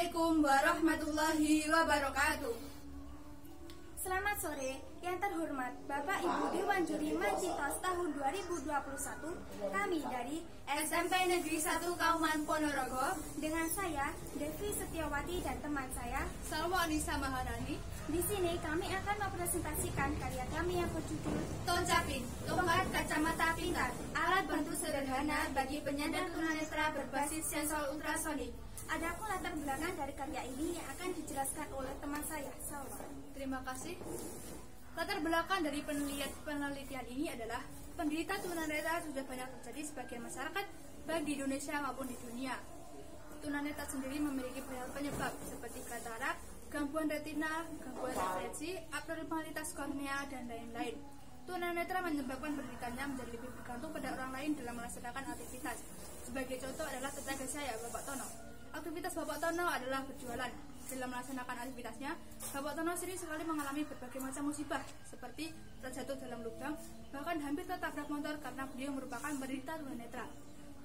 Assalamualaikum warahmatullahi wabarakatuh. Selamat sore, yang terhormat Bapak Ibu Dewan Juri Majitos tahun 2021. Kami dari SMP Negeri 1 Kauman Ponorogo dengan saya Devi Setiawati dan teman saya Salwa Anissa Maharani. Di sini kami akan mempresentasikan karya kami yang berjudul Tocapin, tongkat kacamata pintar, alat bantu sederhana bagi penyandang tunanetra berbasis sensor ultrasonik. Adapun latar belakang dari karya ini yang akan dijelaskan oleh teman saya, Salwa. Terima kasih. Latar belakang dari penelitian ini adalah penderita tunanetra sudah banyak terjadi sebagian masyarakat baik di Indonesia maupun di dunia. Tunanetra sendiri memiliki banyak penyebab seperti katarak, gangguan retina, gangguan refleksi, abnormalitas kornea, dan lain-lain. Tunanetra menyebabkan penderitanya menjadi lebih bergantung pada orang lain dalam melaksanakan aktivitas. Sebagai contoh adalah tetangga saya, Bapak Tono. Aktivitas Bapak Tono adalah berjualan. Dalam melaksanakan aktivitasnya, Bapak Tono sering sekali mengalami berbagai macam musibah, seperti terjatuh dalam lubang, bahkan hampir tertabrak motor karena beliau merupakan penderita tunanetra.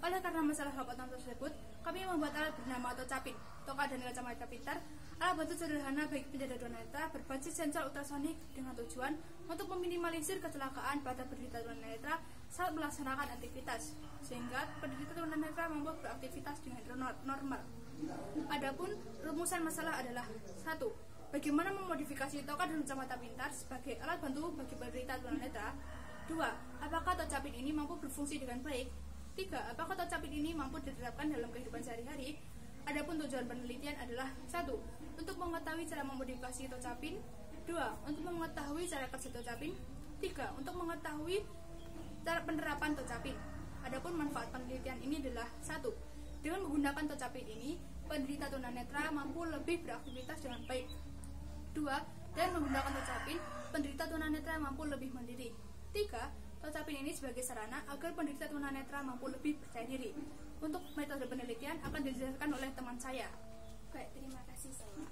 Oleh karena masalah Bapak Tono tersebut, kami membuat alat bernama Tocapin, tongkat dan kacamata pintar, alat bantu sederhana bagi penyandang tunanetra berbasis sensor ultrasonik dengan tujuan untuk meminimalisir kecelakaan pada penderita tunanetra saat melaksanakan aktivitas, sehingga penderita tunanetra mampu beraktivitas dengan normal. Adapun rumusan masalah adalah 1. Bagaimana memodifikasi tongkat dan kacamata pintar sebagai alat bantu bagi penderita tunanetra. 2. Apakah Tocapin ini mampu berfungsi dengan baik? 3. Apakah Tocapin ini mampu diterapkan dalam kehidupan sehari-hari? Adapun tujuan penelitian adalah 1. Untuk mengetahui cara memodifikasi Tocapin. 2. Untuk mengetahui cara kerja Tocapin. 3. Untuk mengetahui cara penerapan Tocapin. Adapun manfaat penelitian ini adalah 1. Dengan menggunakan Tocapin ini, penderita tunanetra mampu lebih beraktivitas dengan baik. 2. Dan menggunakan Tocapin, penderita tunanetra mampu lebih mandiri. 3. Tocapin ini sebagai sarana agar penderita tunanetra mampu lebih percaya diri. Untuk metode penelitian akan dijelaskan oleh teman saya. Baik, terima kasih Salwa.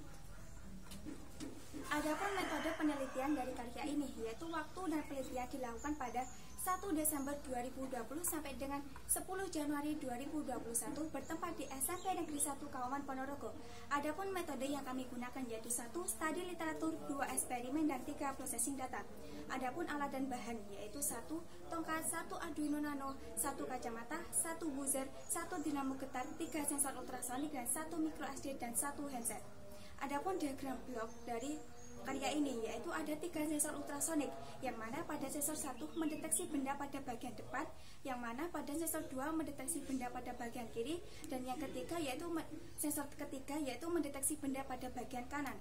Adapun metode penelitian dari karya ini yaitu waktu dan penelitian dilakukan pada 1 Desember 2020 sampai dengan 10 Januari 2021 bertempat di SMP Negeri 1 Kauman Ponorogo. Adapun metode yang kami gunakan yaitu 1. Studi literatur, 2. Eksperimen, dan 3. Processing data. Adapun alat dan bahan yaitu 1. Tongkat, 1. Arduino Nano, 1. Kacamata, 1. buzzer, 1. dinamo getar, 3. sensor ultrasonik, dan 1. micro SD, dan 1. handset. Adapun diagram blok dari karya ini yaitu ada 3 sensor ultrasonik, yang mana pada sensor 1 mendeteksi benda pada bagian depan, yang mana pada sensor 2 mendeteksi benda pada bagian kiri, dan yang ketiga yaitu sensor ketiga yaitu mendeteksi benda pada bagian kanan,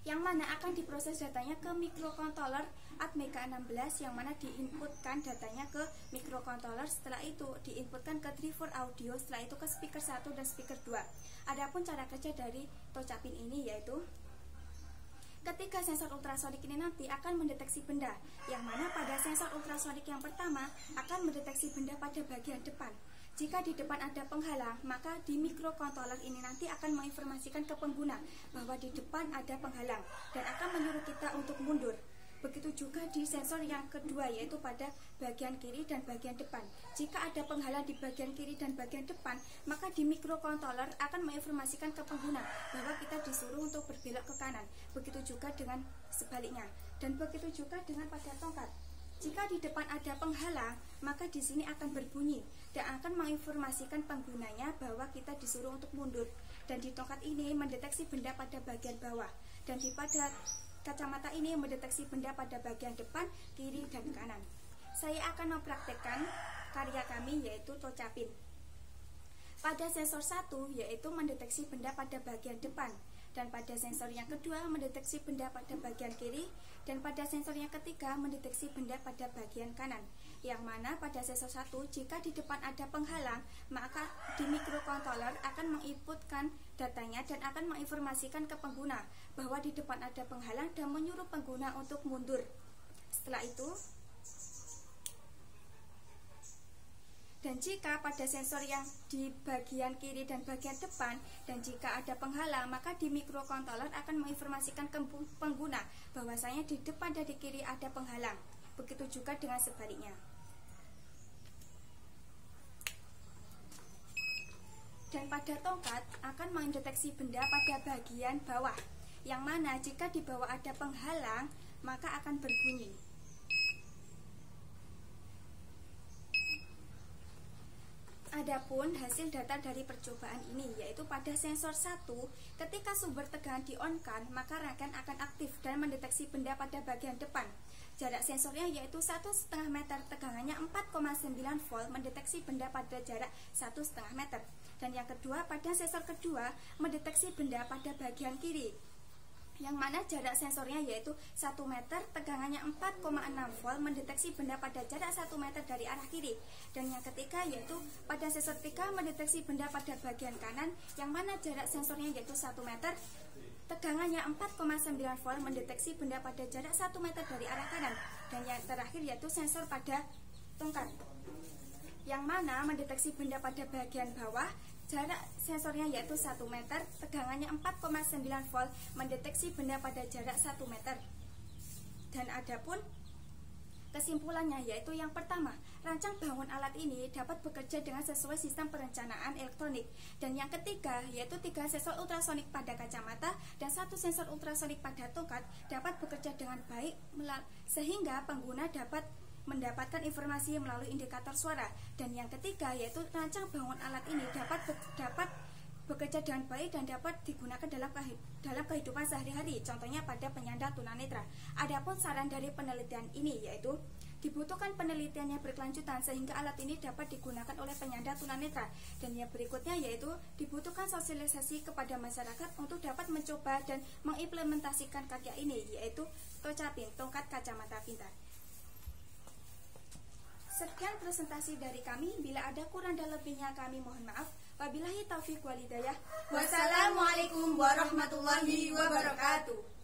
yang mana akan diproses datanya ke microcontroller Atmega 16, yang mana diinputkan datanya ke microcontroller, setelah itu diinputkan ke driver audio, setelah itu ke speaker 1 dan speaker 2. Adapun cara kerja dari Tocapin ini yaitu ketika sensor ultrasonik ini nanti akan mendeteksi benda, yang mana pada sensor ultrasonik yang pertama akan mendeteksi benda pada bagian depan. Jika di depan ada penghalang, maka di microcontroller ini nanti akan menginformasikan ke pengguna bahwa di depan ada penghalang dan akan menyuruh kita untuk mundur. Begitu juga di sensor yang kedua yaitu pada bagian kiri dan bagian depan. Jika ada penghalang di bagian kiri dan bagian depan, maka di microcontroller akan menginformasikan ke pengguna bahwa kita disuruh untuk berbelok ke kanan. Begitu juga dengan sebaliknya. Dan begitu juga dengan pada tongkat. Jika di depan ada penghalang, maka di sini akan berbunyi dan akan menginformasikan penggunanya bahwa kita disuruh untuk mundur. Dan di tongkat ini mendeteksi benda pada bagian bawah. Dan di pada kacamata ini mendeteksi benda pada bagian depan, kiri, dan kanan. Saya akan mempraktekkan karya kami yaitu Tocapin. Pada sensor 1 yaitu mendeteksi benda pada bagian depan, dan pada sensor yang kedua mendeteksi benda pada bagian kiri, dan pada sensor yang ketiga mendeteksi benda pada bagian kanan. Yang mana pada sensor 1 jika di depan ada penghalang, maka di microcontroller akan menginputkan datanya dan akan menginformasikan ke pengguna bahwa di depan ada penghalang dan menyuruh pengguna untuk mundur. Setelah itu, dan jika pada sensor yang di bagian kiri dan bagian depan, dan jika ada penghalang, maka di microcontroller akan menginformasikan ke pengguna bahwasanya di depan dan di kiri ada penghalang. Begitu juga dengan sebaliknya. Dan pada tongkat akan mendeteksi benda pada bagian bawah, yang mana jika di bawah ada penghalang maka akan berbunyi. Adapun hasil data dari percobaan ini yaitu pada sensor 1, ketika sumber tegangan di-on-kan maka rangkaian akan aktif dan mendeteksi benda pada bagian depan. Jarak sensornya yaitu 1,5 meter, tegangannya 4,9 volt, mendeteksi benda pada jarak 1,5 meter. Dan yang kedua, pada sensor kedua mendeteksi benda pada bagian kiri, yang mana jarak sensornya yaitu 1 meter, tegangannya 4,6 volt, mendeteksi benda pada jarak 1 meter dari arah kiri. Dan yang ketiga yaitu pada sensor 3 mendeteksi benda pada bagian kanan, yang mana jarak sensornya yaitu 1 meter, tegangannya 4,9 volt, mendeteksi benda pada jarak 1 meter dari arah kanan. Dan yang terakhir yaitu sensor pada tongkat, yang mana mendeteksi benda pada bagian bawah, jarak sensornya yaitu 1 meter, tegangannya 4,9 volt, mendeteksi benda pada jarak 1 meter. Dan adapun kesimpulannya yaitu yang pertama, rancang bangun alat ini dapat bekerja dengan sesuai sistem perencanaan elektronik. Dan yang ketiga yaitu 3 sensor ultrasonik pada kacamata dan 1 sensor ultrasonik pada tongkat dapat bekerja dengan baik sehingga pengguna dapat mendapatkan informasi melalui indikator suara. Dan yang ketiga yaitu rancang bangun alat ini dapat bekerja dengan baik dan dapat digunakan dalam kehidupan sehari-hari, contohnya pada penyandang tunanetra. Adapun saran dari penelitian ini yaitu dibutuhkan penelitian yang berkelanjutan sehingga alat ini dapat digunakan oleh penyandang tunanetra. Dan yang berikutnya yaitu dibutuhkan sosialisasi kepada masyarakat untuk dapat mencoba dan mengimplementasikan karya ini, yaitu Tocapin, tongkat kacamata pintar. Sekian presentasi dari kami. Bila ada kurang dan lebihnya kami mohon maaf. Wabillahi taufiq wal hidayah. Wassalamualaikum warahmatullahi wabarakatuh.